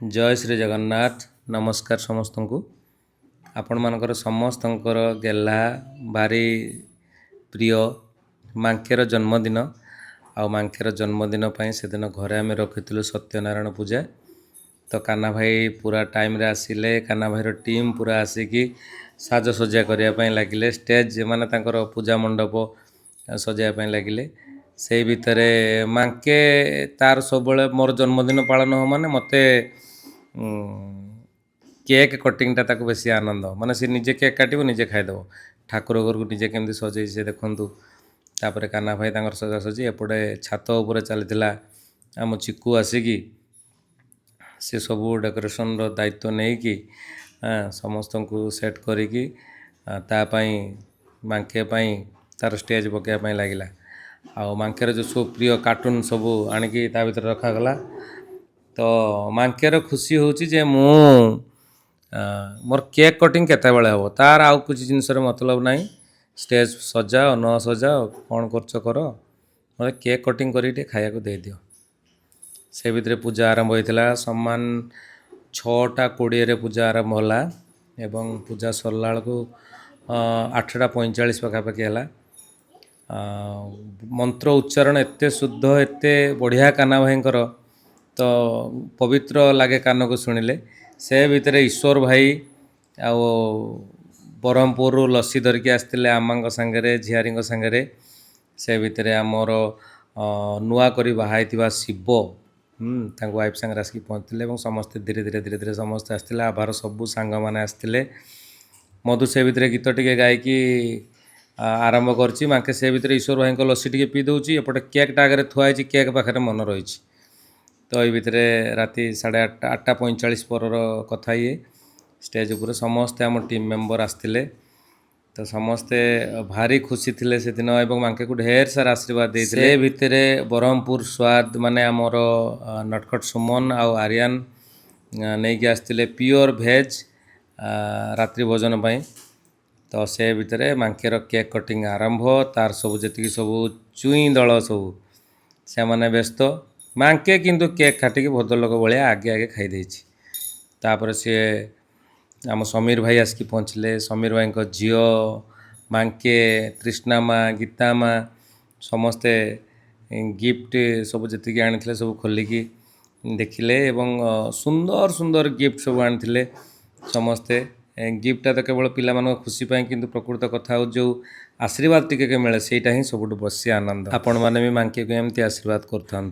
जय श्री जगन्नाथ। नमस्कार समस्त को। आपण मानकर समस्त गेला भारी प्रिय मांकेर जन्मदिन आ मांकेर जन्मदिन से दिन घरे आम रखी सत्यनारायण पूजा। तो काना भाई पूरा टाइम रे आसिले, काना भाई टीम पूरा आसिकी साजसज्जा करने लगिले। स्टेज माने तांकर पूजा मंडप सजाइवाई लगिले। से भितर मांके तार सब मोर जन्मदिन पालन हो माने मते केक कटिंग टा ताको बेसी आनंद माने से निजे केक काटिबो निजे खाइदेव। ठाकुर घर को निजे केमती सजै से देखु। तापर काना भाई तांकर सजासजी एपटे छात उपर चलीथिला। आम चिकू आसिकी से सबू डेकोरेशन रो दायित्व नहीं कि समस्त को सेट करिकी तापाई मांके पाई तार स्टेज पकाइवाई लगिला। आ मांकेर जो सब प्रिय कार्टून सबू आणिकी ता भीतर रखागला। तो मांकेर खुशी होची जे मु मोर केक कटिंग केते बेले हो तार आउ कुछ जिनस मतलब नहीं। स्टेज सजाओ न सजाओ कौन करछ कर, मतलब केक कटिंग करी खाया को दे दियो। से भितर पूजा आरंभ होइतिला। सम्मान 6:20 रे पूजा आरंभ होला एवं पूजा सरला को 8:45 पाखापाखि है। मंत्र उच्चारण एते शुद्ध एते बढ़िया काना भाईंकर तो पवित्र लगे कान को शुणिले। से भितर ईश्वर भाई आ ब्रह्मपुर लस्सी धरिकी आसते आमा सांगे झियारी सांगे। से भितर आमर नुआ करी बाहाई शिव तांको वाइफ सांगे आसिक पहुँचते और समस्ते धीरे धीरे धीरे धीरे समस्ते आसते। आभार सबू सांग मैंने आसते। मधु से भितर गीत टे गायकी आरंभ करची। माके से भितर ईश्वर भाई को लस्सी टे पी दूची। एपटे केक टा आगे थुआई केक पाखे मन रही। तो ये भितर राति 8:45 पर कथा ये स्टेज उपर समस्ते आम टीम मेंबर आसते। तो समस्ते भारी खुशी थिले से दिन एवं मांके को ढेर सारा आशीर्वाद देते। भितर ब्रह्मपुर स्वाद माने आमर नटखट सुमन आ आर्यन नहीं कि आसते प्योर भेज रात्रि भोजन पाई। तो से भितर मांकेर केक कटिंग आरंभ तार सब जी सब चुई दल सब से मैंने व्यस्त। मांके किंतु केक काटिकी भद्रलोक भाया आगे आगे खाई। तापर सी आम समीर भाई आसिक पहुँचले। समीर भाई को झील मांके तृष्णा माँ गीता माँ समस्ते गिफ्ट सब जी आनी सब खोलिकी देखिले एवं सुंदर सुंदर गिफ्ट सब आनी समस्ते। गिफ्टा तो केवल पिला खुशी पाई किंतु प्रकृत कथा हो जो आशीर्वाद टिके मिले सेटा ही सबुठ बसी आनंद। आपण मैंने भी मांके को एमती आशीर्वाद करता।